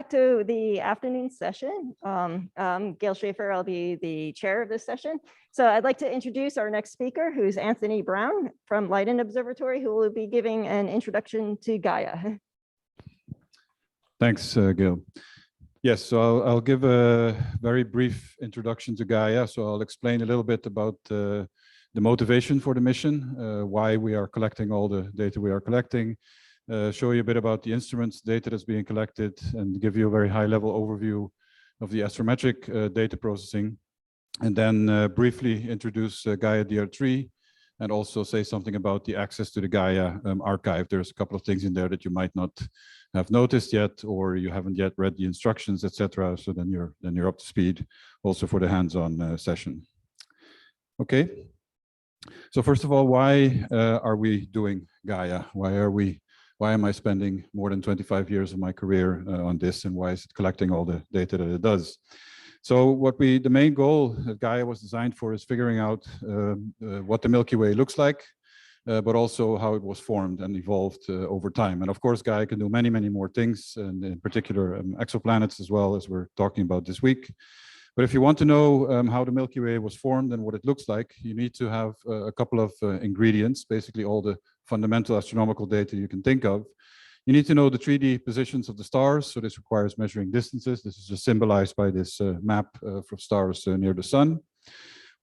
back to the afternoon session. Gail Schaefer, I'll be the chair of this session. So I'd like to introduce our next speaker, who's Anthony Brown from Leiden Observatory, who will be giving an introduction to Gaia. Thanks, Gail. Yes, so I'll give a very brief introduction to Gaia. So I'll explain a little bit about the motivation for the mission, why we are collecting all the data we are collecting, show you a bit about the instruments data that's being collected, and give you a very high-level overview of the astrometric data processing, and then briefly introduce Gaia DR3, and also say something about the access to the Gaia archive. There's a couple of things in there that you might not have noticed yet, or you haven't yet read the instructions, etc. So then you're up to speed also for the hands-on session. Okay. So first of all, why are we doing Gaia? Why am I spending more than 25 years of my career on this, and why is it collecting all the data that it does? So the main goal that Gaia was designed for is figuring out what the Milky Way looks like, but also how it was formed and evolved over time. And of course, Gaia can do many, many more things, and in particular exoplanets as well, as we're talking about this week. But if you want to know how the Milky Way was formed and what it looks like, you need to have a couple of ingredients, basically all the fundamental astronomical data you can think of. You need to know the 3D positions of the stars, so this requires measuring distances. This is just symbolized by this map for stars near the sun.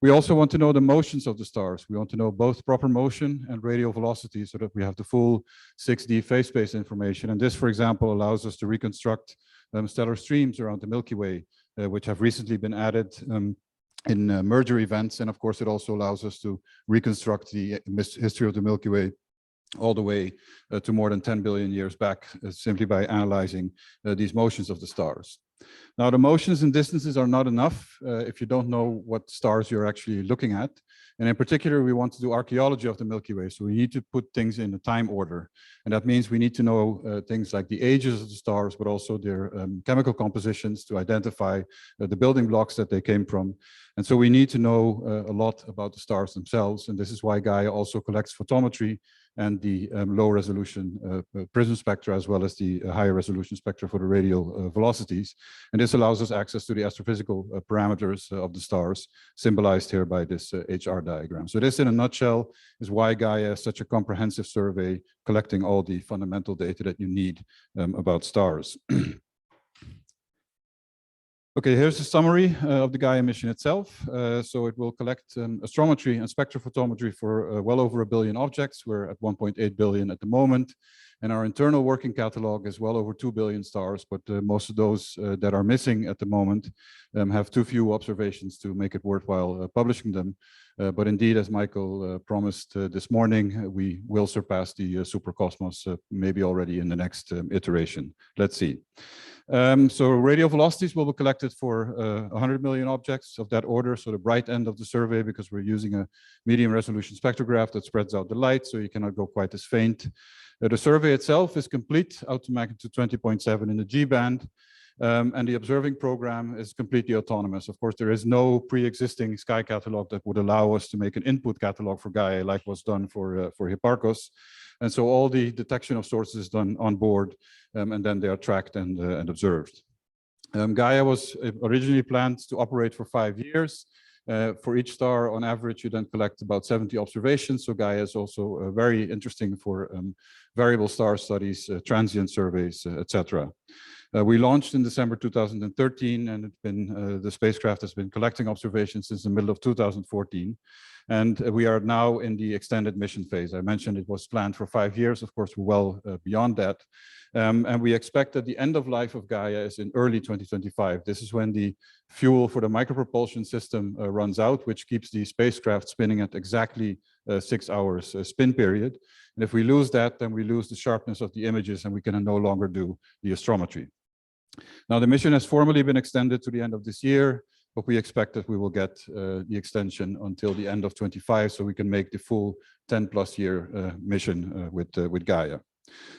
We also want to know the motions of the stars. We want to know both proper motion and radial velocity, so that we have the full 6D phase space information. And this, for example, allows us to reconstruct stellar streams around the Milky Way, which have recently been added in merger events. And of course, it also allows us to reconstruct the history of the Milky Way all the way to more than 10 billion years back, simply by analyzing these motions of the stars. Now, the motions and distances are not enough if you don't know what stars you're actually looking at. And in particular, we want to do archaeology of the Milky Way. So we need to put things in a time order. And that means we need to know things like the ages of the stars, but also their chemical compositions to identify the building blocks that they came from. And so we need to know a lot about the stars themselves. And this is why Gaia also collects photometry and the low resolution prism spectra, as well as the higher resolution spectra for the radial velocities. And this allows us access to the astrophysical parameters of the stars, symbolized here by this HR diagram. So this, in a nutshell, is why Gaia is such a comprehensive survey, collecting all the fundamental data that you need about stars. Okay, here's a summary of the Gaia mission itself. So it will collect astrometry and spectrophotometry for well over 1 billion objects. We're at 1.8 billion at the moment. And our internal working catalog is well over 2 billion stars, but most of those that are missing at the moment have too few observations to make it worthwhile publishing them. But indeed, as Michael promised this morning, we will surpass the supercosmos maybe already in the next iteration. Let's see. So radial velocities will be collected for 100 million objects of that order, so the bright end of the survey, because we're using a medium resolution spectrograph that spreads out the light, so you cannot go quite as faint. The survey itself is complete out to magnitude 20.7 in the G band, and the observing program is completely autonomous. Of course, there is no pre-existing sky catalog that would allow us to make an input catalog for Gaia like was done for Hipparcos. And so all the detection of sources is done on board, and then they are tracked and observed. Gaia was originally planned to operate for 5 years. For each star, on average, you then collect about 70 observations. So Gaia is also very interesting for variable star studies, transient surveys, etc. We launched in December 2013, and it's been, the spacecraft has been collecting observations since the middle of 2014. And we are now in the extended mission phase. I mentioned it was planned for 5 years. Of course, we're well beyond that. And we expect that the end of life of Gaia is in early 2025. This is when the fuel for the micropropulsion system runs out, which keeps the spacecraft spinning at exactly 6 hours spin period. And if we lose that, then we lose the sharpness of the images, and we can no longer do the astrometry. Now, the mission has formally been extended to the end of this year, but we expect that we will get the extension until the end of 25, so we can make the full 10+ year mission with Gaia.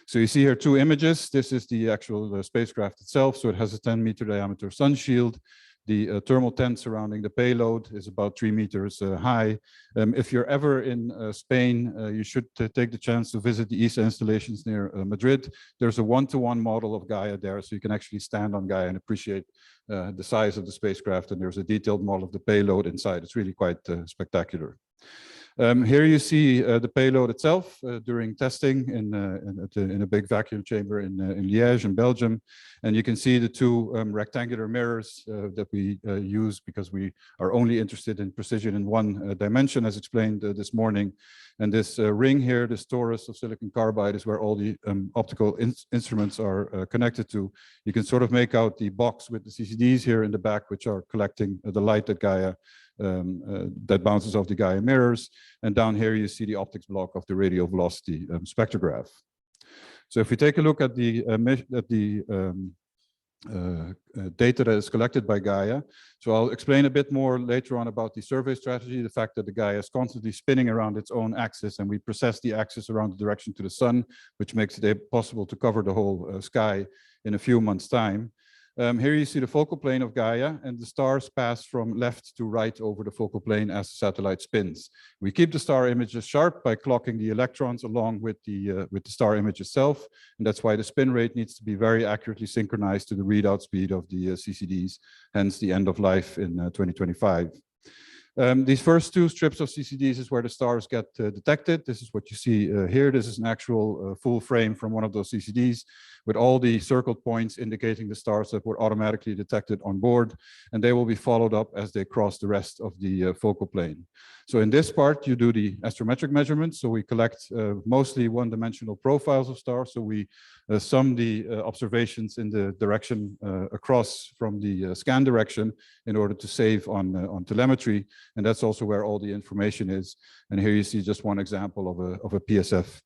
So you see here 2 images. This is the actual spacecraft itself. So it has a 10-meter diameter sun shield. The thermal tent surrounding the payload is about 3 meters high. If you're ever in Spain, you should take the chance to visit the ESA installations near Madrid. There's a one-to-one model of Gaia there, so you can actually stand on Gaia and appreciate the size of the spacecraft, and there's a detailed model of the payload inside. It's really quite spectacular. Here you see the payload itself during testing in a big vacuum chamber in Liège in Belgium. And you can see the two rectangular mirrors that we use because we are only interested in precision in one dimension, as explained this morning. And this ring here, this torus of silicon carbide, is where all the optical instruments are connected to. You can sort of make out the box with the CCDs here in the back, which are collecting the light that Gaia that bounces off the Gaia mirrors. And down here, you see the optics block of the radial velocity spectrograph. So if we take a look at the data that is collected by Gaia, so I'll explain a bit more later on about the survey strategy, the fact that the Gaia is constantly spinning around its own axis, and we precess the axis around the direction to the sun, which makes it possible to cover the whole sky in a few months' time. Here you see the focal plane of Gaia, and the stars pass from left to right over the focal plane as the satellite spins. We keep the star images sharp by clocking the electrons along with the star image itself, and that's why the spin rate needs to be very accurately synchronized to the readout speed of the CCDs, hence the end of life in 2025. These first two strips of CCDs is where the stars get detected. This is what you see here. This is an actual full frame from one of those CCDs with all the circled points indicating the stars that were automatically detected on board, and they will be followed up as they cross the rest of the focal plane. So in this part, you do the astrometric measurements. So we collect mostly one-dimensional profiles of stars. So we sum the observations in the direction across from the scan direction in order to save on telemetry. And that's also where all the information is. And here you see just one example of a PSF,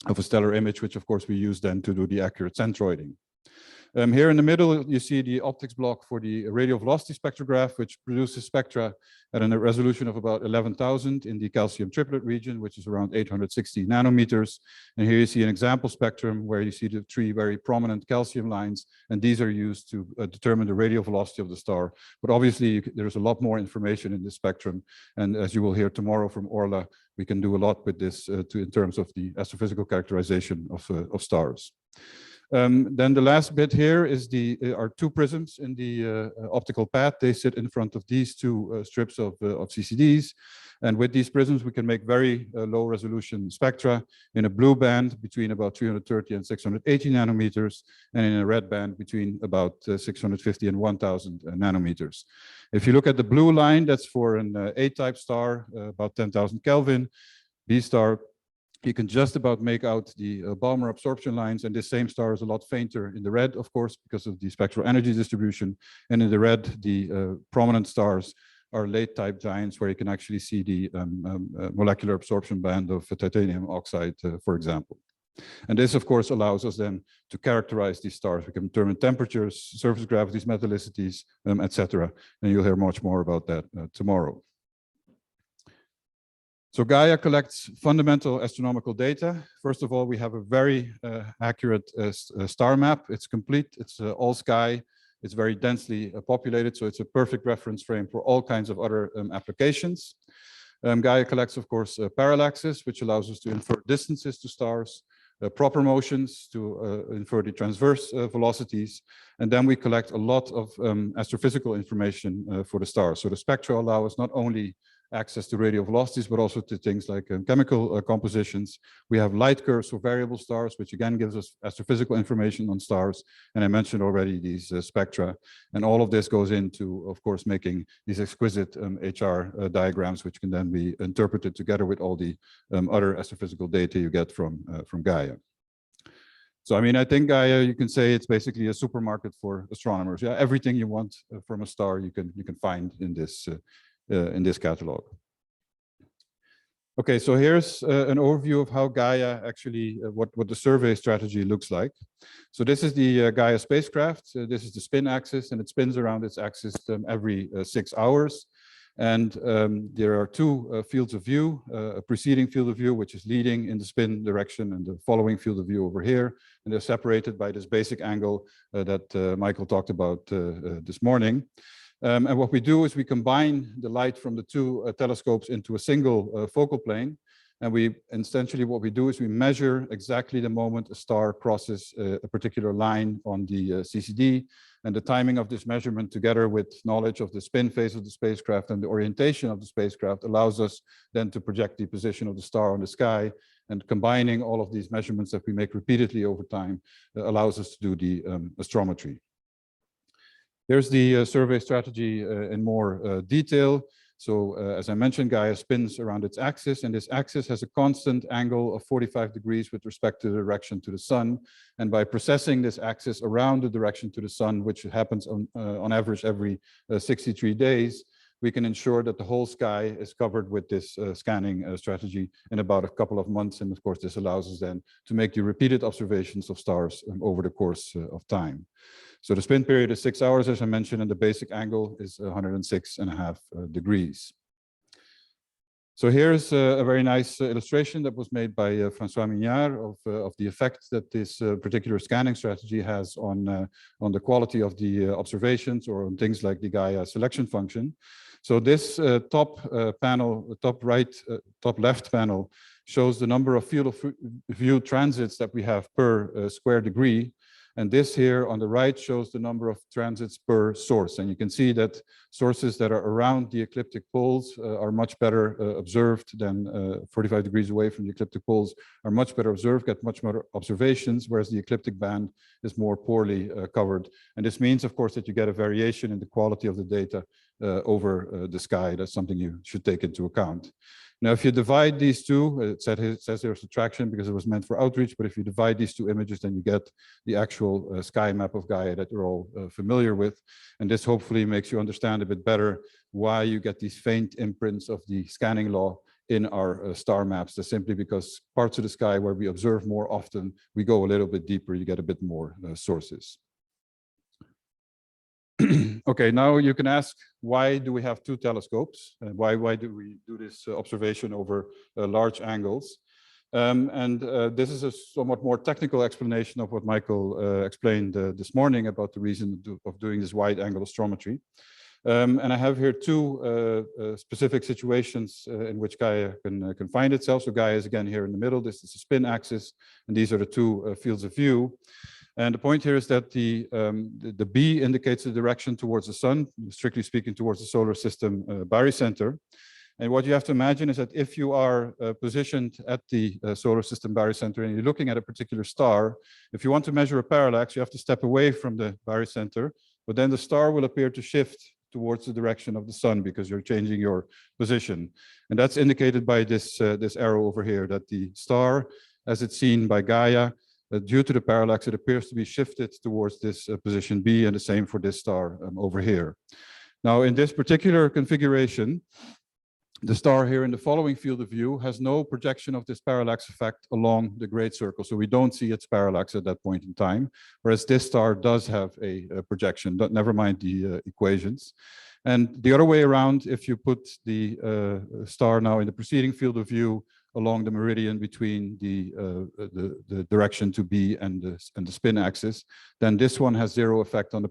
of a stellar image, which of course we use then to do the accurate centroiding. Here in the middle, you see the optics block for the radial velocity spectrograph, which produces spectra at a resolution of about 11,000 in the calcium triplet region, which is around 860 nanometers. And here you see an example spectrum where you see the three very prominent calcium lines, and these are used to determine the radial velocity of the star. But obviously, there's a lot more information in this spectrum. And as you will hear tomorrow from Orla, we can do a lot with this in terms of the astrophysical characterization of stars. Then the last bit here is our two prisms in the optical path. They sit in front of these two strips of CCDs. And with these prisms, we can make very low resolution spectra in a blue band between about 330 and 680 nanometers, and in a red band between about 650 and 1000 nanometers. If you look at the blue line, that's for an A-type star, about 10,000 Kelvin. B star, you can just about make out the Balmer absorption lines, and this same star is a lot fainter in the red, of course, because of the spectral energy distribution. And in the red, the prominent stars are late type giants, where you can actually see the molecular absorption band of titanium oxide, for example. And this, of course, allows us then to characterize these stars. We can determine temperatures, surface gravities, metallicities, etc. And you'll hear much more about that tomorrow. So Gaia collects fundamental astronomical data. First of all, we have a very accurate star map. It's complete, it's all sky, it's very densely populated, so it's a perfect reference frame for all kinds of other applications. Gaia collects, of course, parallaxes, which allows us to infer distances to stars, proper motions to infer the transverse velocities, and then we collect a lot of astrophysical information for the stars. So the spectra allow us not only access to radial velocities, but also to things like chemical compositions. We have light curves for variable stars, which again gives us astrophysical information on stars. And I mentioned already these spectra. And all of this goes into, of course, making these exquisite HR diagrams, which can then be interpreted together with all the other astrophysical data you get from Gaia. So, I mean, I think Gaia, you can say it's basically a supermarket for astronomers. Yeah, everything you want from a star, you can find in this catalog. Okay, so here's an overview of how Gaia actually, what the survey strategy looks like. So this is the Gaia spacecraft. This is the spin axis, and it spins around its axis every 6 hours. And there are two fields of view, a preceding field of view, which is leading in the spin direction, and the following field of view over here. And they're separated by this basic angle that Michael talked about this morning. And what we do is we combine the light from the two telescopes into a single focal plane. And we essentially what we do is we measure exactly the moment a star crosses a particular line on the CCD. And the timing of this measurement, together with knowledge of the spin phase of the spacecraft and the orientation of the spacecraft, allows us then to project the position of the star on the sky. And combining all of these measurements that we make repeatedly over time allows us to do the astrometry. Here's the survey strategy in more detail. So as I mentioned, Gaia spins around its axis, and this axis has a constant angle of 45 degrees with respect to the direction to the sun. And by processing this axis around the direction to the sun, which happens on average every 63 days, we can ensure that the whole sky is covered with this scanning strategy in about a couple of months. And of course, this allows us then to make the repeated observations of stars over the course of time. So the spin period is 6 hours, as I mentioned, and the basic angle is 106.5 degrees. So here's a very nice illustration that was made by Francois Mignard of the effect that this particular scanning strategy has on the quality of the observations, or on things like the Gaia selection function. So this top panel, top left panel, shows the number of field of view transits that we have per square degree. And this here on the right shows the number of transits per source. And you can see that sources that are around the ecliptic poles are much better observed than 45 degrees away from the ecliptic poles are much better observed, get much more observations, whereas the ecliptic band is more poorly covered. And this means, of course, that you get a variation in the quality of the data over the sky. That's something you should take into account. Now, if you divide these two, it says there's subtraction because it was meant for outreach, but if you divide these two images, then you get the actual sky map of Gaia that you're all familiar with. And this hopefully makes you understand a bit better why you get these faint imprints of the scanning law in our star maps. That's simply because parts of the sky where we observe more often, we go a little bit deeper, you get a bit more sources. Okay, now you can ask, why do we have two telescopes? Why do we do this observation over large angles? This is a somewhat more technical explanation of what Michael explained this morning about the reason of doing this wide angle astrometry. And I have here two specific situations in which Gaia can find itself. So Gaia is again here in the middle. This is the spin axis, and these are the two fields of view. And the point here is that the B indicates the direction towards the sun, strictly speaking towards the solar system barycenter. And what you have to imagine is that if you are positioned at the solar system barycenter and you're looking at a particular star, if you want to measure a parallax, you have to step away from the barycenter, but then the star will appear to shift towards the direction of the sun because you're changing your position. And that's indicated by this arrow over here, that the star, as it's seen by Gaia, due to the parallax, it appears to be shifted towards this position B, and the same for this star over here. Now, in this particular configuration, the star here in the following field of view has no projection of this parallax effect along the great circle. So we don't see its parallax at that point in time, whereas this star does have a projection, never mind the equations. And the other way around, if you put the star now in the preceding field of view along the meridian between the direction to B and the spin axis, then this one has zero effect on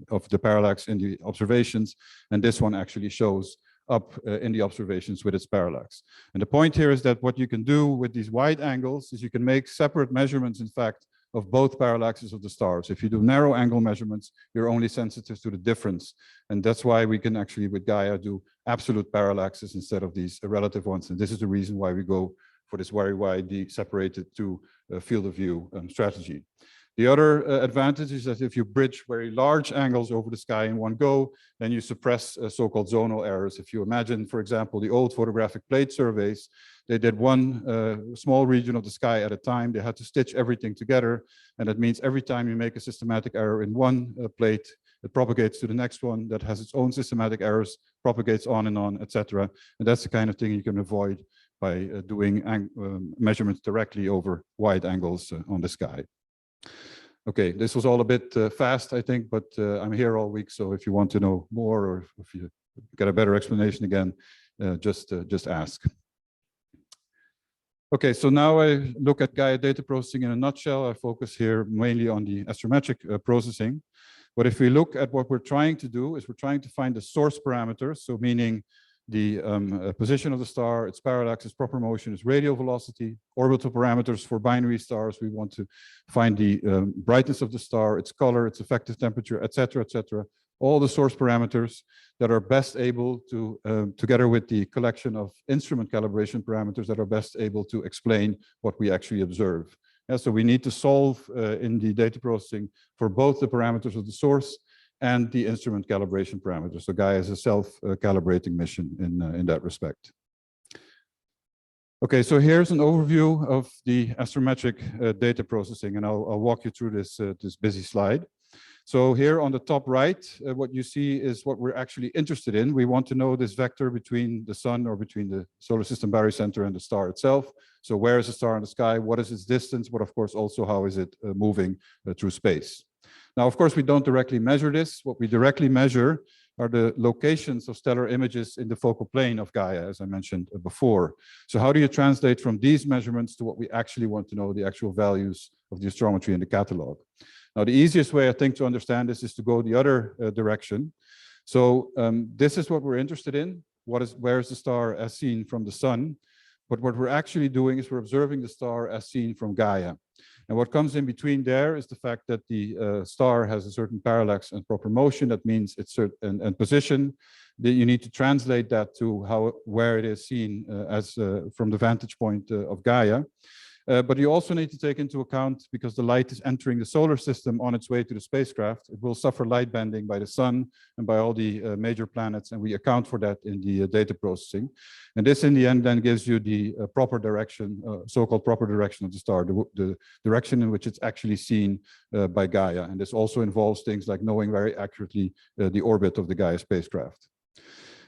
of the parallax in the observations, and this one actually shows up in the observations with its parallax. And the point here is that what you can do with these wide angles is you can make separate measurements, in fact, of both parallaxes of the stars. If you do narrow angle measurements, you're only sensitive to the difference. And that's why we can actually, with Gaia, do absolute parallaxes instead of these relative ones. And this is the reason why we go for this very widely separated two field of view strategy. The other advantage is that if you bridge very large angles over the sky in one go, then you suppress so-called zonal errors. If you imagine, for example, the old photographic plate surveys, they did one small region of the sky at a time. They had to stitch everything together. And that means every time you make a systematic error in one plate, it propagates to the next one that has its own systematic errors, propagates on, etc. And that's the kind of thing you can avoid by doing measurements directly over wide angles on the sky. Okay, this was all a bit fast, I think, but I'm here all week. So if you want to know more, or if you get a better explanation again, just ask. Okay, so now I look at Gaia data processing in a nutshell. I focus here mainly on the astrometric processing. But if we look at what we're trying to do, is we're trying to find the source parameters, so meaning the position of the star, its parallax, its proper motion, its radial velocity, orbital parameters for binary stars. We want to find the brightness of the star, its color, its effective temperature, etc., etc. All the source parameters that are best able to, together with the collection of instrument calibration parameters that are best able to explain what we actually observe. Yeah, so we need to solve in the data processing for both the parameters of the source and the instrument calibration parameters. So Gaia is a self-calibrating mission in that respect. Okay, so here's an overview of the astrometric data processing, and I'll walk you through this, this busy slide. So here on the top right, what you see is what we're actually interested in. We want to know this vector between the sun, or between the solar system barycenter and the star itself. So where is the star in the sky? What is its distance? But of course also how is it moving through space? Now, of course, we don't directly measure this. What we directly measure are the locations of stellar images in the focal plane of Gaia, as I mentioned before. So how do you translate from these measurements to what we actually want to know, the actual values of the astrometry in the catalog? Now, the easiest way, I think, to understand this is to go the other direction. So this is what we're interested in. Where is the star as seen from the sun? But what we're actually doing is we're observing the star as seen from Gaia. And what comes in between there is the fact that the star has a certain parallax and proper motion. That means it's certain and position. That you need to translate that to where it is seen as from the vantage point of Gaia. But you also need to take into account, because the light is entering the solar system on its way to the spacecraft, it will suffer light bending by the sun and by all the major planets, and we account for that in the data processing. And this in the end then gives you the proper direction, so-called proper direction of the star, the direction in which it's actually seen by Gaia. And this also involves things like knowing very accurately the orbit of the Gaia spacecraft.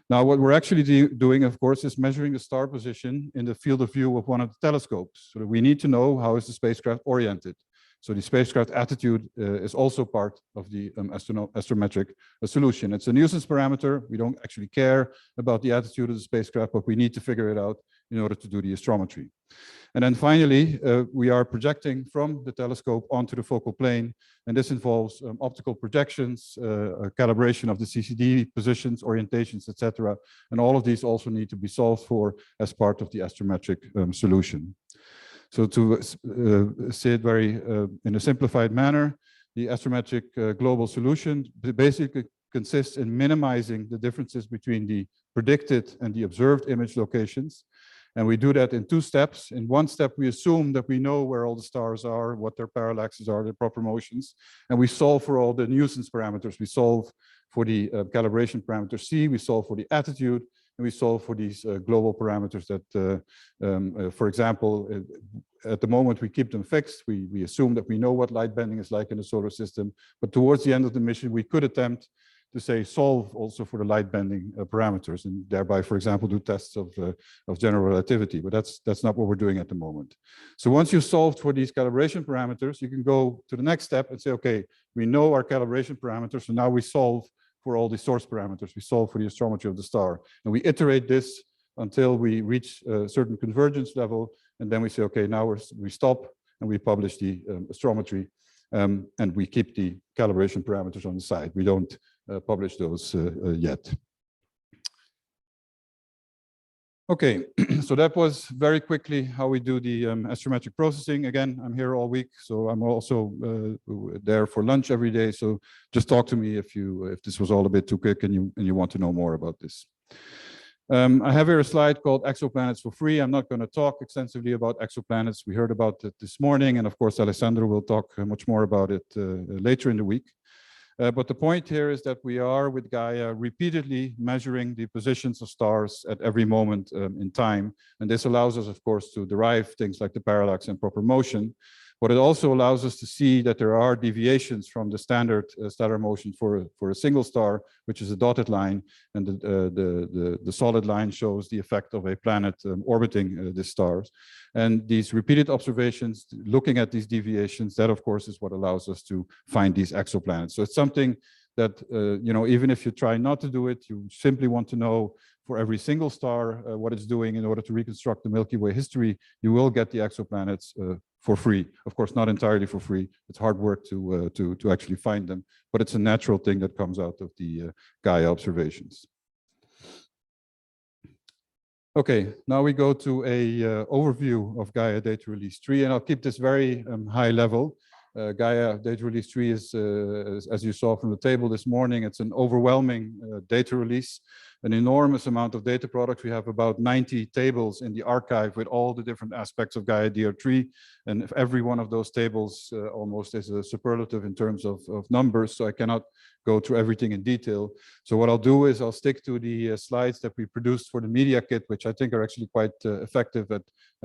Now, what we're actually doing, of course, is measuring the star position in the field of view of one of the telescopes. So we need to know how is the spacecraft oriented. So the spacecraft attitude is also part of the astrometric solution. It's a nuisance parameter. We don't actually care about the attitude of the spacecraft, but we need to figure it out in order to do the astrometry. And then finally, we are projecting from the telescope onto the focal plane. And this involves optical projections, calibration of the CCD positions, orientations, etc. And all of these also need to be solved for as part of the astrometric solution. So to say it very in a simplified manner, the astrometric global solution basically consists in minimizing the differences between the predicted and the observed image locations. And we do that in two steps. In one step, we assume that we know where all the stars are, what their parallaxes are, their proper motions, and we solve for all the nuisance parameters. We solve for the calibration parameter C, we solve for the attitude, and we solve for these global parameters that, for example, at the moment we keep them fixed. We assume that we know what light bending is like in the solar system, but towards the end of the mission, we could attempt to say solve also for the light bending parameters, and thereby, for example, do tests of general relativity. But that's not what we're doing at the moment. So once you've solved for these calibration parameters, you can go to the next step and say, okay, we know our calibration parameters, so now we solve for all the source parameters. We solve for the astrometry of the star, and we iterate this until we reach a certain convergence level, and then we say, okay, now we stop and we publish the astrometry, and we keep the calibration parameters on the side. We don't publish those yet. Okay, so that was very quickly how we do the astrometric processing. Again, I'm here all week, so I'm also there for lunch every day. So just talk to me if this was all a bit too quick and you want to know more about this. I have here a slide called Exoplanets for Free. I'm not going to talk extensively about exoplanets. We heard about it this morning, and of course, Alessandro will talk much more about it later in the week. But the point here is that we are, with Gaia, repeatedly measuring the positions of stars at every moment in time. And this allows us, of course, to derive things like the parallax and proper motion. But it also allows us to see that there are deviations from the standard stellar motion for a single star, which is a dotted line. And the solid line shows the effect of a planet orbiting the stars. And these repeated observations, looking at these deviations, that, of course, is what allows us to find these exoplanets. So it's something that, even if you try not to do it, you simply want to know for every single star what it's doing in order to reconstruct the Milky Way history, you will get the exoplanets for free. Of course, not entirely for free. It's hard work to actually find them, but it's a natural thing that comes out of the Gaia observations. Okay, now we go to a overview of Gaia Data Release 3, and I'll keep this very high level. Gaia Data Release 3 is, as you saw from the table this morning, it's an overwhelming data release, an enormous amount of data products. We have about 90 tables in the archive with all the different aspects of Gaia DR3, and if every one of those tables almost is a superlative in terms of numbers, so I cannot go through everything in detail. So what I'll do is I'll stick to the slides that we produced for the media kit, which I think are actually quite effective at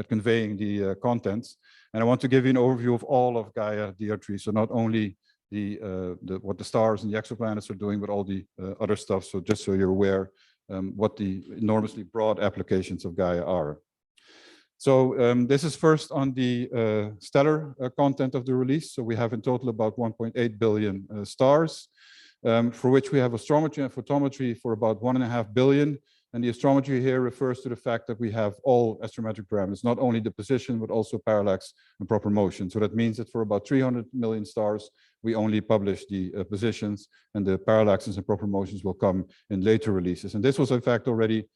conveying the contents. And I want to give you an overview of all of Gaia DR3. So not only what the stars and the exoplanets are doing, but all the other stuff. So just so you're aware what the enormously broad applications of Gaia are. So this is first on the stellar content of the release. So we have in total about 1.8 billion stars. For which we have astrometry and photometry for about 1.5 billion. And the astrometry here refers to the fact that we have all astrometric parameters, not only the position, but also parallax and proper motion. So that means that for about 300 million stars, we only publish the positions, and the parallaxes and proper motions will come in later releases. And this was in fact already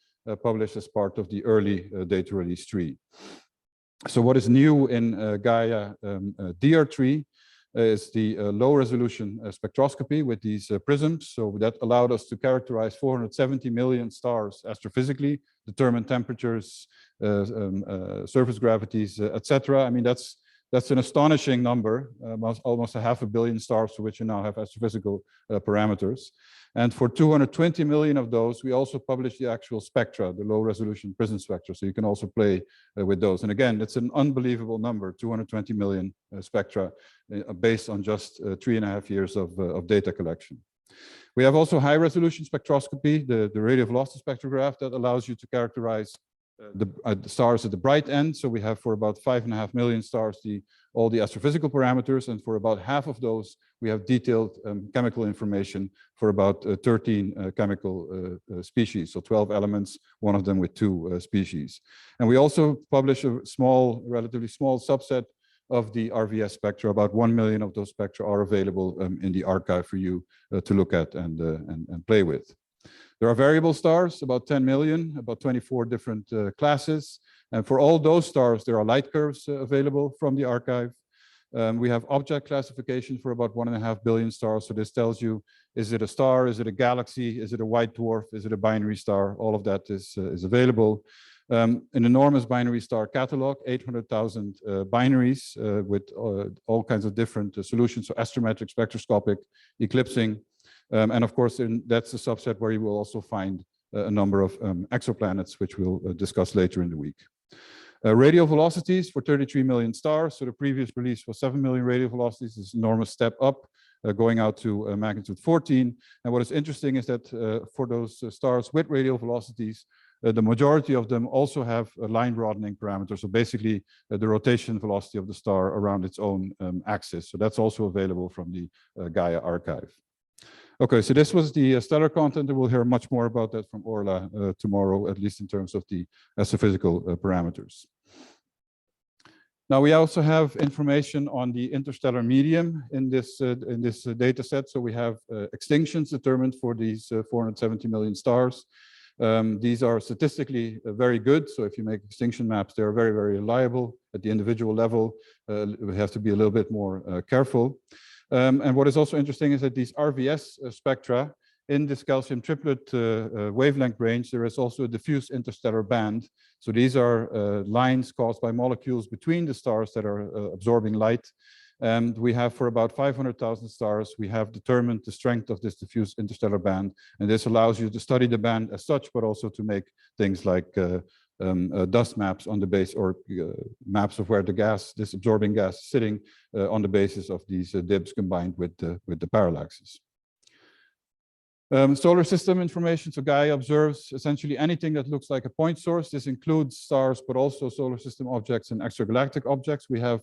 published as part of the early data release 3. So what is new in Gaia DR3 is the low resolution spectroscopy with these prisms. So that allowed us to characterize 470 million stars astrophysically, determine temperatures, surface gravities, etc. I mean, that's an astonishing number, almost 500 million stars for which you now have astrophysical parameters. And for 220 million of those, we also published the actual spectra, the low resolution prism spectra. So you can also play with those. And again, it's an unbelievable number, 220 million spectra based on just 3.5 years of data collection. We have also high resolution spectroscopy, the radial velocity spectrograph that allows you to characterize the stars at the bright end. So we have for about 5.5 million stars all the astrophysical parameters, and for about half of those we have detailed chemical information for about 13 chemical species, so 12 elements, one of them with 2 species. And we also publish a relatively small subset of the RVS spectra. About 1 million of those spectra are available in the archive for you to look at and play with. There are variable stars, about 10 million, about 24 different classes. And for all those stars, there are light curves available from the archive. We have object classification for about 1.5 billion stars. So this tells you, is it a star? Is it a galaxy? Is it a white dwarf? Is it a binary star? All of that is available. An enormous binary star catalog, 800,000 binaries with all kinds of different solutions. So astrometric, spectroscopic, eclipsing. And of course, that's a subset where you will also find a number of exoplanets, which we'll discuss later in the week. Radial velocities for 33 million stars. So the previous release was 7 million radial velocities. This is an enormous step up, going out to magnitude 14. And what is interesting is that for those stars with radial velocities, the majority of them also have a line broadening parameter. So basically the rotation velocity of the star around its own axis. So that's also available from the Gaia archive. Okay, so this was the stellar content, and we'll hear much more about that from Orla tomorrow, at least in terms of the astrophysical parameters. Now we also have information on the interstellar medium in this data set. So we have extinctions determined for these 470 million stars. These are statistically very good. So if you make extinction maps, they're very, very reliable. At the individual level, we have to be a little bit more careful. And what is also interesting is that these RVS spectra in this calcium triplet wavelength range, there is also a diffuse interstellar band. So these are lines caused by molecules between the stars that are absorbing light. And we have for about 500,000 stars, we have determined the strength of this diffuse interstellar band. And this allows you to study the band as such, but also to make things like dust maps on the base, or maps of where the gas, this absorbing gas, is sitting on the basis of these dibs combined with the parallaxes. Solar system information. So Gaia observes essentially anything that looks like a point source. This includes stars, but also solar system objects and extragalactic objects. We have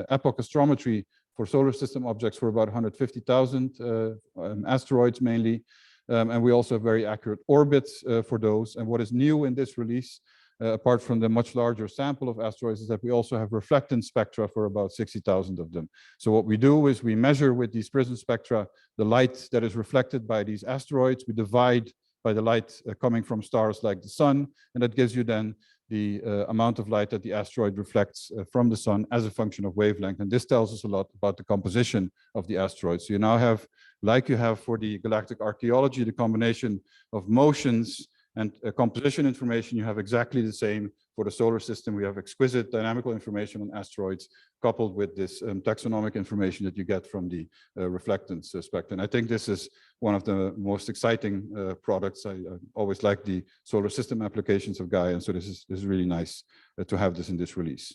epoch astrometry for solar system objects for about 150,000 asteroids mainly. And we also have very accurate orbits for those. And what is new in this release, apart from the much larger sample of asteroids, is that we also have reflectance spectra for about 60,000 of them. So what we do is we measure with these prism spectra the light that is reflected by these asteroids. We divide by the light coming from stars like the sun, and that gives you then the amount of light that the asteroid reflects from the sun as a function of wavelength. And this tells us a lot about the composition of the asteroid. So you now have, like you have for the galactic archaeology, the combination of motions and composition information. You have exactly the same for the solar system. We have exquisite dynamical information on asteroids coupled with this taxonomic information that you get from the reflectance spectrum. I think this is one of the most exciting products. I always like the solar system applications of Gaia, and so this is really nice to have this in this release.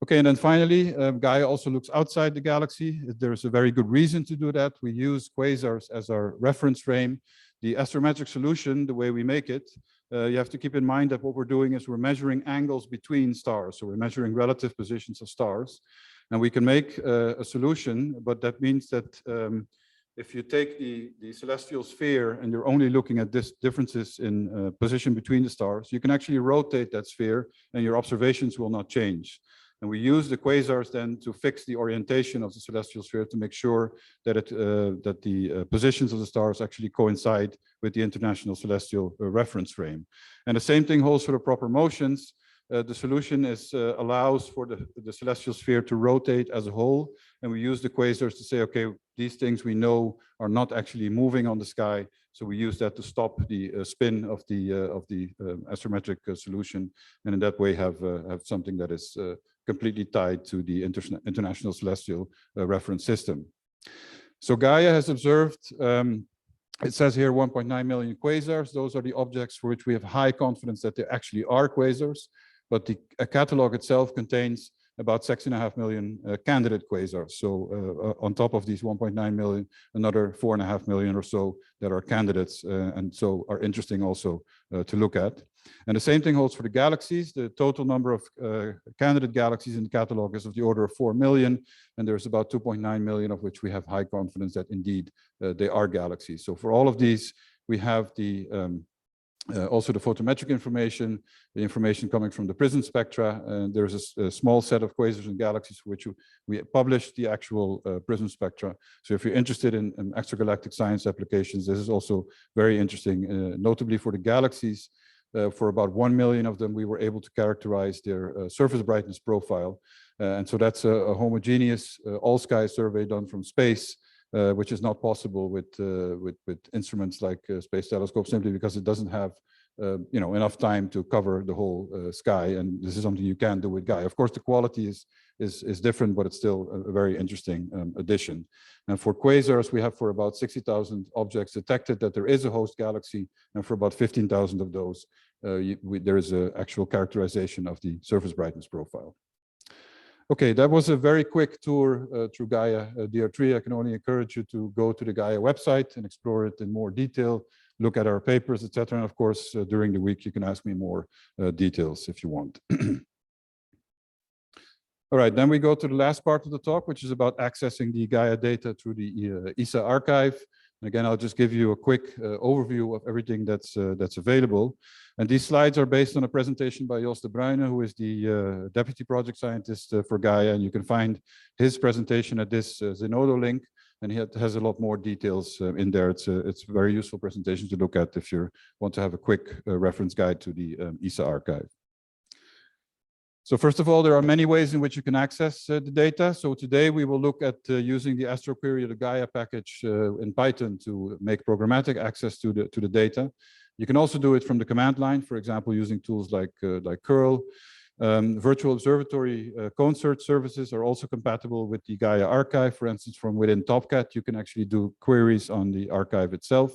Okay, and then finally, Gaia also looks outside the galaxy. There's a very good reason to do that. We use quasars as our reference frame. The astrometric solution, the way we make it, you have to keep in mind that what we're doing is we're measuring angles between stars. So we're measuring relative positions of stars. And we can make a solution, but that means that if you take the celestial sphere and you're only looking at this differences in position between the stars, you can actually rotate that sphere and your observations will not change. And we use the quasars then to fix the orientation of the celestial sphere to make sure that the positions of the stars actually coincide with the International Celestial Reference Frame. And the same thing holds for the proper motions. The solution allows for the celestial sphere to rotate as a whole. And we use the quasars to say, okay, these things we know are not actually moving on the sky. So we use that to stop the spin of the astrometric solution. And in that way have something that is completely tied to the International Celestial Reference System. So Gaia has observed, it says here 1.9 million quasars. Those are the objects for which we have high confidence that they actually are quasars. But the catalog itself contains about 6.5 million candidate quasars. So on top of these 1.9 million, another 4.5 million or so that are candidates and so are interesting also to look at. And the same thing holds for the galaxies. The total number of candidate galaxies in the catalog is of the order of 4 million. And there's about 2.9 million of which we have high confidence that indeed they are galaxies. So for all of these, we have the also the photometric information, the information coming from the prism spectra. And there's a small set of quasars and galaxies for which we published the actual prism spectra. So if you're interested in extragalactic science applications, this is also very interesting, notably for the galaxies. For about 1 million of them, we were able to characterize their surface brightness profile. And so that's a homogeneous all-sky survey done from space, which is not possible with instruments like space telescopes, simply because it doesn't have enough time to cover the whole sky. And this is something you can do with Gaia. Of course, the quality is different, but it's still a very interesting addition. And for quasars, we have for about 60,000 objects detected that there is a host galaxy, and for about 15,000 of those, there is an actual characterization of the surface brightness profile. Okay, that was a very quick tour through Gaia DR3. I can only encourage you to go to the Gaia website and explore it in more detail, look at our papers, etc. And of course, during the week, you can ask me more details if you want. All right, then we go to the last part of the talk, which is about accessing the Gaia data through the ESA archive. And again, I'll just give you a quick overview of everything that's available. And these slides are based on a presentation by Jos de Bruyne, who is the deputy project scientist for Gaia. And you can find his presentation at this Zenodo link. And he has a lot more details in there. It's a very useful presentation to look at if you want to have a quick reference guide to the ESA archive. So first of all, there are many ways in which you can access the data. So today we will look at using the AstroQuery, the Gaia package in Python to make programmatic access to the data. You can also do it from the command line, for example, using tools like curl. Virtual observatory concert services are also compatible with the Gaia archive. For instance, from within Topcat, you can actually do queries on the archive itself.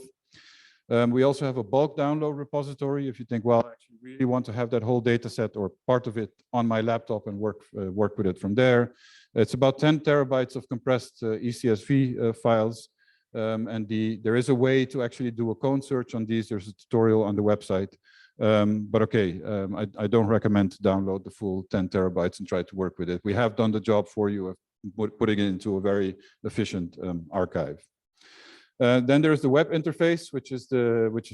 We also have a bulk download repository. If you think, well, I actually really want to have that whole data set or part of it on my laptop and work with it from there. It's about 10 terabytes of compressed ECSV files. And there is a way to actually do a cone search on these. There's a tutorial on the website. But okay, I don't recommend to download the full 10 terabytes and try to work with it. We have done the job for you. I've putting it into a very efficient archive. Then there's the web interface, which is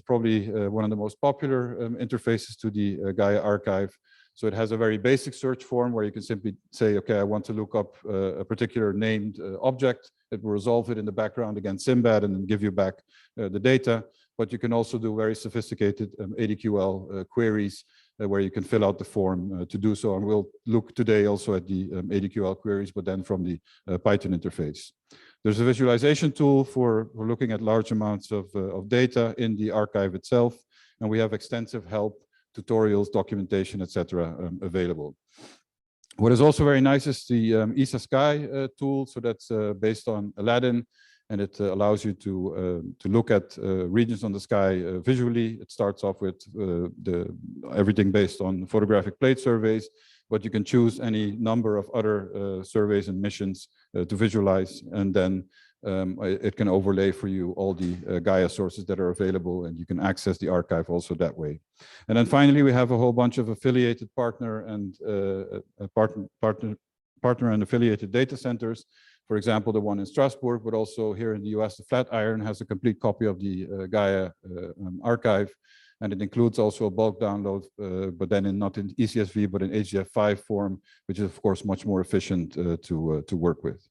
probably one of the most popular interfaces to the Gaia archive. So it has a very basic search form where you can simply say, okay, I want to look up a particular named object. It will resolve it in the background against Simbad and then give you back the data. But you can also do very sophisticated ADQL queries where you can fill out the form to do so. And we'll look today also at the ADQL queries, but then from the Python interface. There's a visualization tool for looking at large amounts of data in the archive itself. And we have extensive help, tutorials, documentation, etc. Available. What is also very nice is the ESA Sky tool. So that's based on Aladdin, and it allows you to look at regions on the sky visually. It starts off with everything based on photographic plate surveys, but you can choose any number of other surveys and missions to visualize, and then it can overlay for you all the Gaia sources that are available, and you can access the archive also that way. And then finally, we have a whole bunch of affiliated partner and affiliated data centers. For example, the one in Strasbourg, but also here in the US, the Flatiron has a complete copy of the Gaia archive, and it includes also a bulk download, but then not in ECSV, but in HDF5 form, which is of course much more efficient to work with.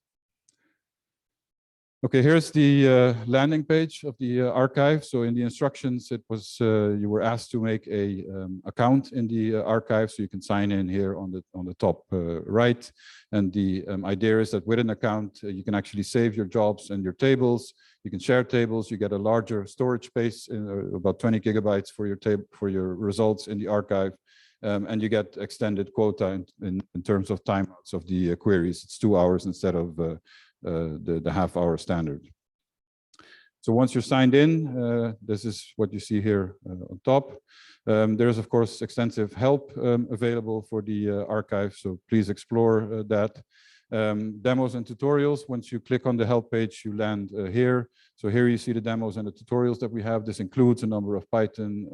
Okay, here's the landing page of the archive. So in the instructions, it was you were asked to make a account in the archive, so you can sign in here on the top right. And the idea is that with an account, you can actually save your jobs and your tables. You can share tables. You get a larger storage space, about 20 gigabytes for your results in the archive. And you get extended quota in terms of timeouts of the queries. It's 2 hours instead of the half-hour standard. So once you're signed in, this is what you see here on top. There is, of course, extensive help available for the archive, so please explore that. Demos and tutorials. Once you click on the help page, you land here. So here you see the demos and the tutorials that we have. This includes a number of Python,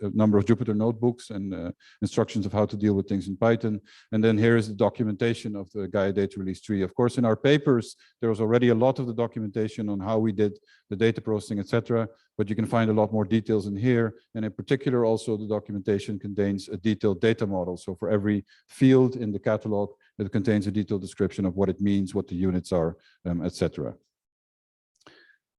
a number of Jupyter notebooks and instructions of how to deal with things in Python. And then here is the documentation of the Gaia Data Release 3. Of course, in our papers, there was already a lot of the documentation on how we did the data processing, etc. But you can find a lot more details in here. And in particular, also the documentation contains a detailed data model. So for every field in the catalog, it contains a detailed description of what it means, what the units are, etc.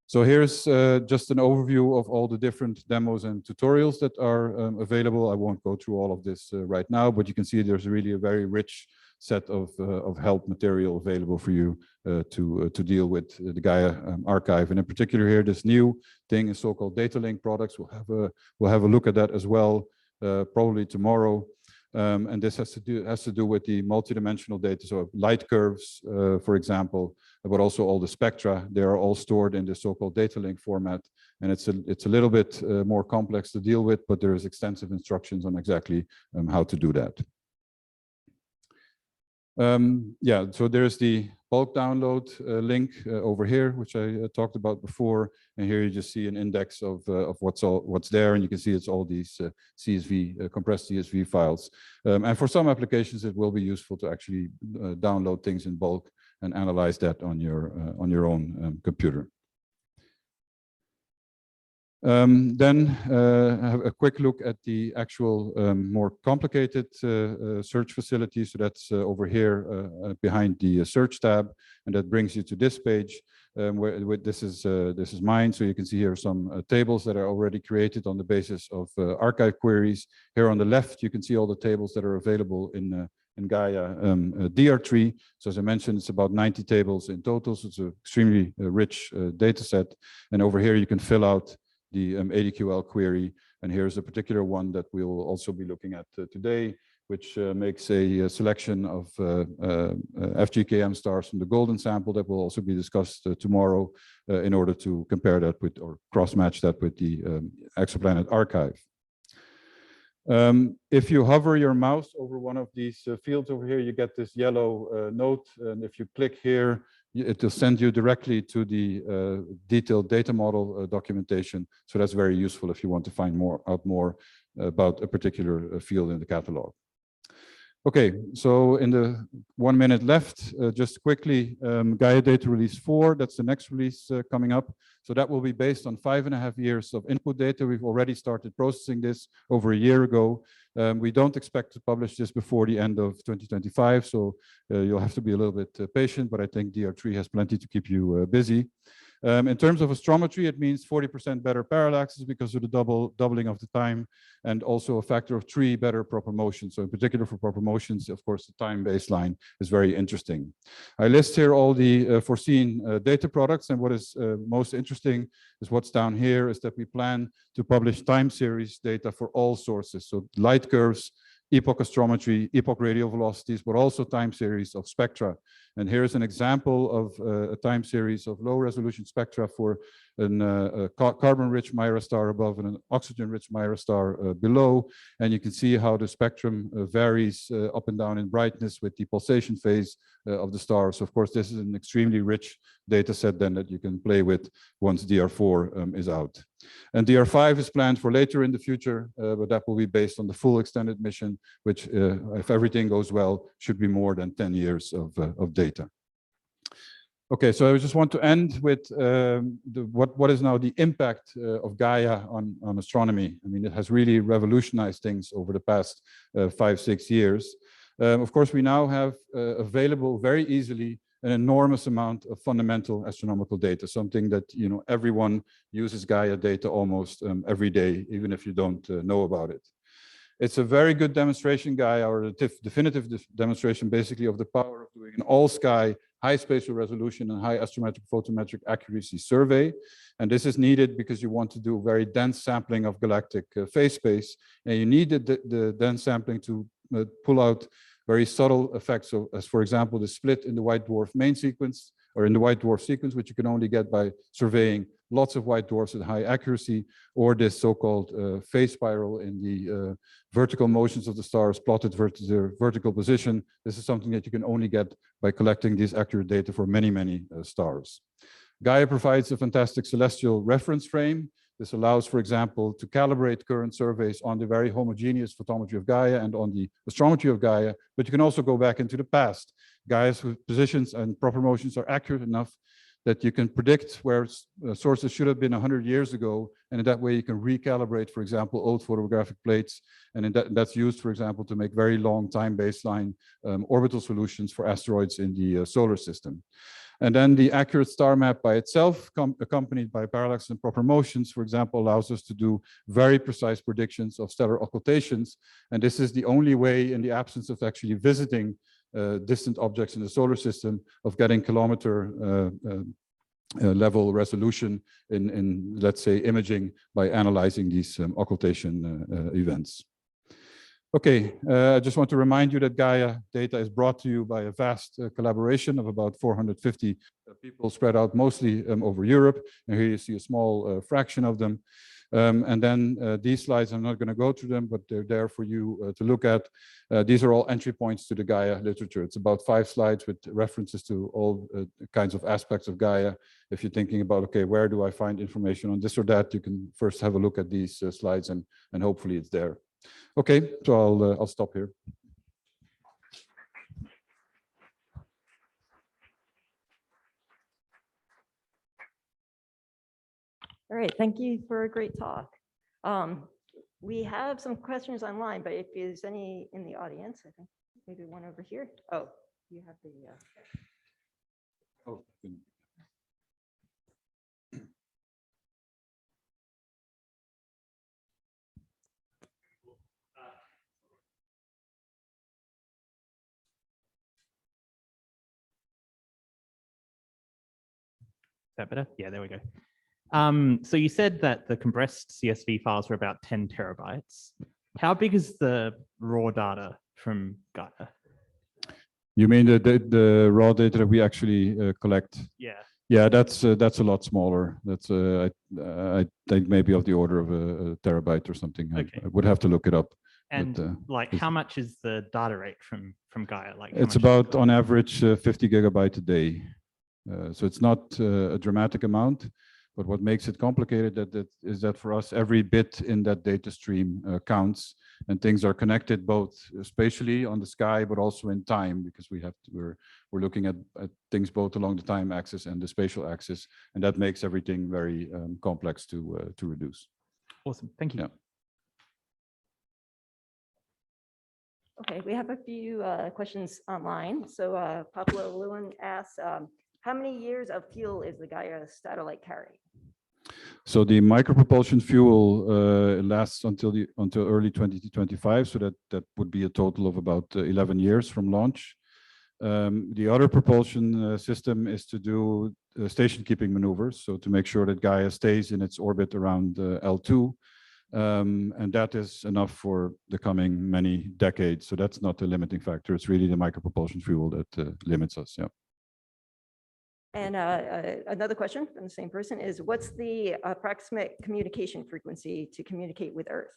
So here's just an overview of all the different demos and tutorials that are available. I won't go through all of this right now, but you can see there's really a very rich set of help material available for you to deal with the Gaia archive. And in particular here, this new thing is so-called data link products. We'll have a look at that as well, probably tomorrow. And this has to do with the multidimensional data, so light curves, for example, but also all the spectra. They are all stored in the so-called data link format, and it's a little bit more complex to deal with, but there is extensive instructions on exactly how to do that. Yeah, so there's the bulk download link over here, which I talked about before, and here you just see an index of what's there, and you can see it's all these CSV compressed CSV files. And for some applications, it will be useful to actually download things in bulk and analyze that on your own computer. Then have a quick look at the actual more complicated search facility. So that's over here behind the search tab, and that brings you to this page where this is mine. So you can see here some tables that are already created on the basis of archive queries. Here on the left, you can see all the tables that are available in Gaia DR3. So as I mentioned, it's about 90 tables in total. So it's an extremely rich data set. And over here, you can fill out the ADQL query, and here's a particular one that we will also be looking at today, which makes a selection of FGKM stars from the golden sample that will also be discussed tomorrow in order to compare that with, or cross-match that with the exoplanet archive. If you hover your mouse over one of these fields over here, you get this yellow note, and if you click here, it will send you directly to the detailed data model documentation. So that's very useful if you want to find out more about a particular field in the catalog. Okay, so in the 1 minute left, just quickly, Gaia Data Release 4, that's the next release coming up. So that will be based on 5.5 years of input data. We've already started processing this over a year ago. We don't expect to publish this before the end of 2025, so you'll have to be a little bit patient, but I think DR3 has plenty to keep you busy. In terms of astrometry, it means 40% better parallaxes because of the doubling of the time, and also a factor of 3 better proper motion. So in particular for proper motions, of course, the time baseline is very interesting. I list here all the foreseen data products, and what is most interesting is what's down here is that we plan to publish time series data for all sources. So light curves, epoch astrometry, epoch radial velocities, but also time series of spectra. And here's an example of a time series of low resolution spectra for a carbon-rich Mira star above and an oxygen-rich Mira star below. And you can see how the spectrum varies up and down in brightness with the pulsation phase of the star. So of course, this is an extremely rich data set then that you can play with once DR4 is out. And DR5 is planned for later in the future, but that will be based on the full extended mission, which, if everything goes well, should be more than 10 years of data. Okay, so I just want to end with what is now the impact of Gaia on astronomy. I mean, it has really revolutionized things over the past 5-6 years. Of course, we now have available very easily an enormous amount of fundamental astronomical data, something that everyone uses Gaia data almost every day, even if you don't know about it. It's a very good demonstration, Gaia, or a definitive demonstration basically of the power of doing an all-sky, high spatial resolution and high astrometric photometric accuracy survey. And this is needed because you want to do very dense sampling of galactic phase space, and you need the dense sampling to pull out very subtle effects, so as for example the split in the white dwarf main sequence, or in the white dwarf sequence, which you can only get by surveying lots of white dwarfs at high accuracy, or this so-called phase spiral in the vertical motions of the stars plotted their vertical position. This is something that you can only get by collecting these accurate data for many, many stars. Gaia provides a fantastic celestial reference frame. This allows, for example, to calibrate current surveys on the very homogeneous photometry of Gaia and on the astrometry of Gaia, but you can also go back into the past. Gaia's positions and proper motions are accurate enough that you can predict where sources should have been 100 years ago, and in that way you can recalibrate, for example, old photographic plates, and that's used, for example, to make very long time baseline orbital solutions for asteroids in the solar system. And then the accurate star map by itself, accompanied by parallax and proper motions, for example, allows us to do very precise predictions of stellar occultations. And this is the only way, in the absence of actually visiting distant objects in the solar system, of getting kilometer level resolution in, let's say, imaging by analyzing these occultation events. Okay, I just want to remind you that Gaia data is brought to you by a vast collaboration of about 450 people spread out mostly over Europe. And here you see a small fraction of them. And then these slides, I'm not going to go through them, but they're there for you to look at. These are all entry points to the Gaia literature. It's about 5 slides with references to all kinds of aspects of Gaia. If you're thinking about, okay, where do I find information on this or that, you can first have a look at these slides, and hopefully it's there. Okay, so I'll stop here. All right, thank you for a great talk. We have some questions online, but if there's any in the audience, I think maybe one over here. Oh, you have the. Oh. Is that better? Yeah, there we go. So you said that the compressed CSV files were about 10 terabytes. How big is the raw data from Gaia? You mean the raw data that we actually collect? Yeah. Yeah, that's a lot smaller. That's I think maybe of the order of a terabyte or something. Okay. I would have to look it up. And but, like, how much is the data rate from Gaia? Like, it's about on average 50 gigabyte a day. So it's not a dramatic amount, But what makes it complicated is that for us, every bit in that data stream counts, and things are connected both spatially on the sky, but also in time, because we're looking at things both along the time axis and the spatial axis, and that makes everything very complex to reduce. Awesome, thank you. Yeah. Okay, we have a few questions online. So Pablo Lewin asks, how many years of fuel is the Gaia satellite carrying? So the micropropulsion fuel lasts until early 2025. So that would be a total of about 11 years from launch. The other propulsion system is to do station keeping maneuvers. So to make sure that Gaia stays in its orbit around L2. And that is enough for the coming many decades. So that's not the limiting factor. It's really the micropropulsion fuel that limits us. Yeah. And another question from the same person is, what's the approximate communication frequency to communicate with Earth?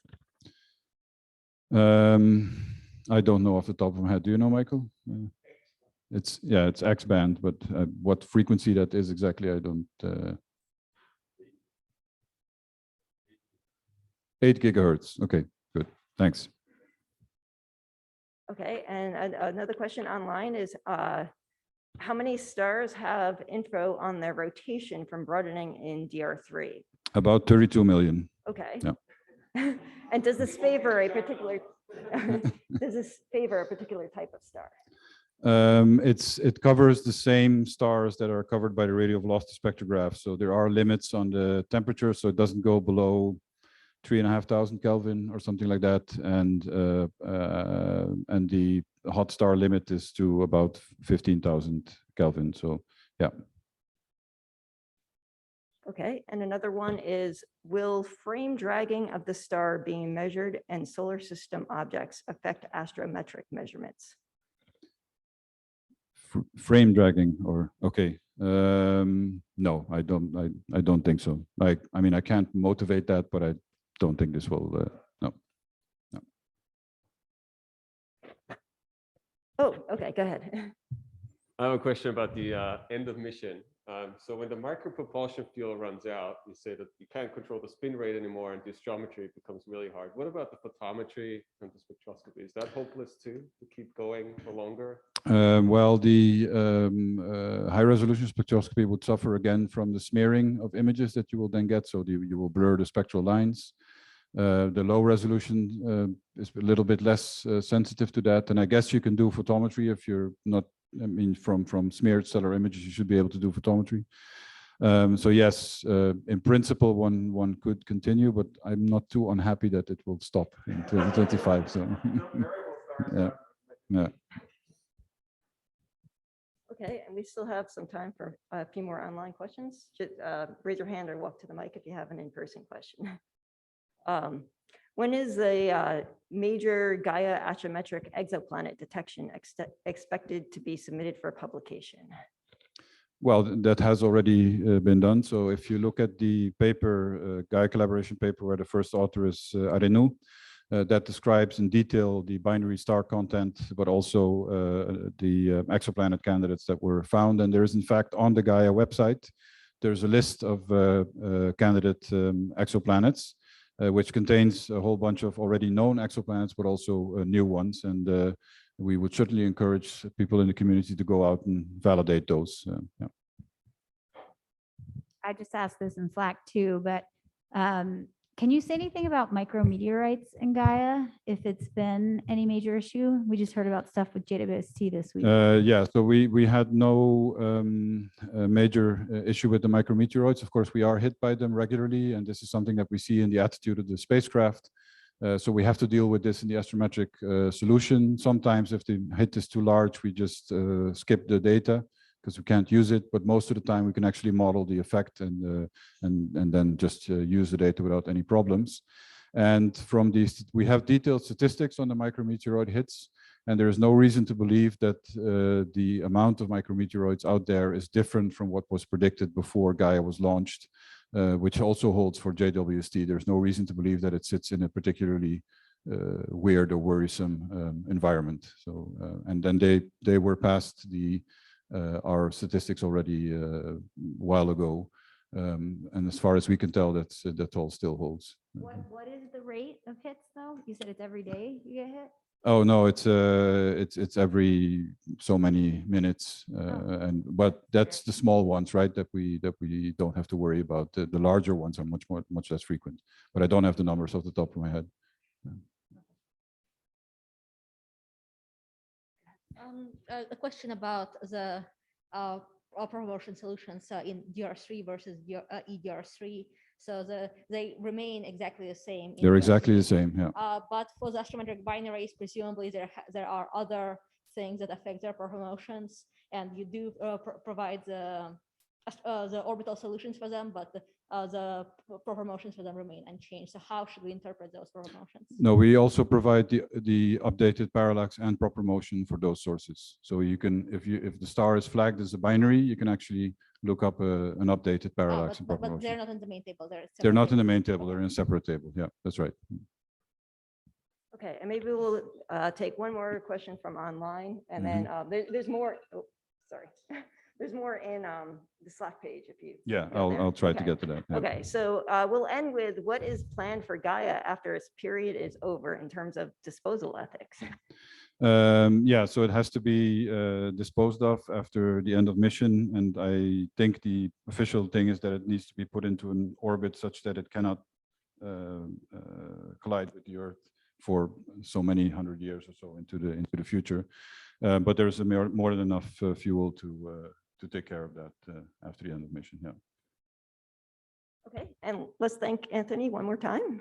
I don't know off the top of my head. Do you know, Michael? It's X band, but what frequency that is exactly, I don't. 8 gigahertz. Okay, good. Thanks. Okay, and another question online is, how many stars have info on their rotation from broadening in DR3? About 32 million. Okay. Yeah. And does this favor a particular type of star? It covers the same stars that are covered by the radio velocity spectrograph. So there are limits on the temperature, so it doesn't go below 3,500 Kelvin or something like that, and the hot star limit is to about 15,000 Kelvin. So yeah. Okay, and another one is, will frame dragging of the star being measured and solar system objects affect astrometric measurements? Frame dragging, or okay. No, I don't think so. I mean, I can't motivate that, but I don't think this will, no. Oh, okay, go ahead. I have a question about the end of mission. So when the micropropulsion fuel runs out, you say that you can't control the spin rate anymore, and the astrometry becomes really hard. What about the photometry and the spectroscopy? Is that hopeless too, to keep going for longer? Well, the high-resolution spectroscopy would suffer again from the smearing of images that you will then get, so you will blur the spectral lines. The low resolution is a little bit less sensitive to that, and I guess you can do photometry if you're not, I mean, from smeared stellar images, you should be able to do photometry. So yes, in principle, one could continue, but I'm not too unhappy that it will stop in 2025. So yeah, yeah. Okay, and we still have some time for a few more online questions. Just raise your hand or walk to the mic if you have an in-person question. When is the major Gaia astrometric exoplanet detection expected to be submitted for publication? Well, that has already been done. So if you look at the paper, Gaia collaboration paper, where the first author is Arenu, that describes in detail the binary star content, but also the exoplanet candidates that were found. And there is, in fact, on the Gaia website, there's a list of candidate exoplanets, which contains a whole bunch of already known exoplanets, but also new ones. And we would certainly encourage people in the community to go out and validate those. Yeah. I just asked this in Slack too, but can you say anything about micrometeorites in Gaia, if it's been any major issue? We just heard about stuff with JWST this week. Yeah, so we had no major issue with the micrometeoroids. Of course, we are hit by them regularly, and this is something that we see in the attitude of the spacecraft. So we have to deal with this in the astrometric solution. Sometimes if the hit is too large, we just skip the data because we can't use it. But most of the time we can actually model the effect and then just use the data without any problems. And from these, we have detailed statistics on the micrometeoroid hits, and there is no reason to believe that the amount of micrometeoroids out there is different from what was predicted before Gaia was launched. Which also holds for JWST. There's no reason to believe that it sits in a particularly weird or worrisome environment. So, and then they were past our statistics already a while ago. And as far as we can tell, that all still holds. What is the rate of hits though? You said it's every day you get hit? Oh no, it's every so many minutes, but that's the small ones, right? That we don't have to worry about. The larger ones are much less frequent, but I don't have the numbers off the top of my head. A question about the promotion solutions in DR3 versus EDR3. So they remain exactly the same. in They're exactly DR3. the same, yeah. But for the astrometric binaries, presumably there are other things that affect their promotions, and you do provide the orbital solutions for them, but the promotions for them remain unchanged. So how should we interpret those promotions? No, we also provide the updated parallax and proper motion for those sources. So you can, if the star is flagged as a binary, you can actually look up an updated parallax and proper But motion. they're not in the main table. They're not in the main table. They're in a separate table. Yeah, that's right. Okay, and maybe we'll take one more question from online, and then there's more. Oh, sorry, there's more in the Slack page if you. Yeah, go there. I'll try to Okay. get to that. Yeah. Okay, so we'll end with what is planned for Gaia after its period is over in terms of disposal ethics. Yeah, so it has to be disposed of after the end of mission, and I think the official thing is that it needs to be put into an orbit such that it cannot collide with the Earth for so many 100 years or so into the future. But there's more than enough fuel to take care of that after the end of mission. Yeah. Okay, and let's thank Anthony one more time.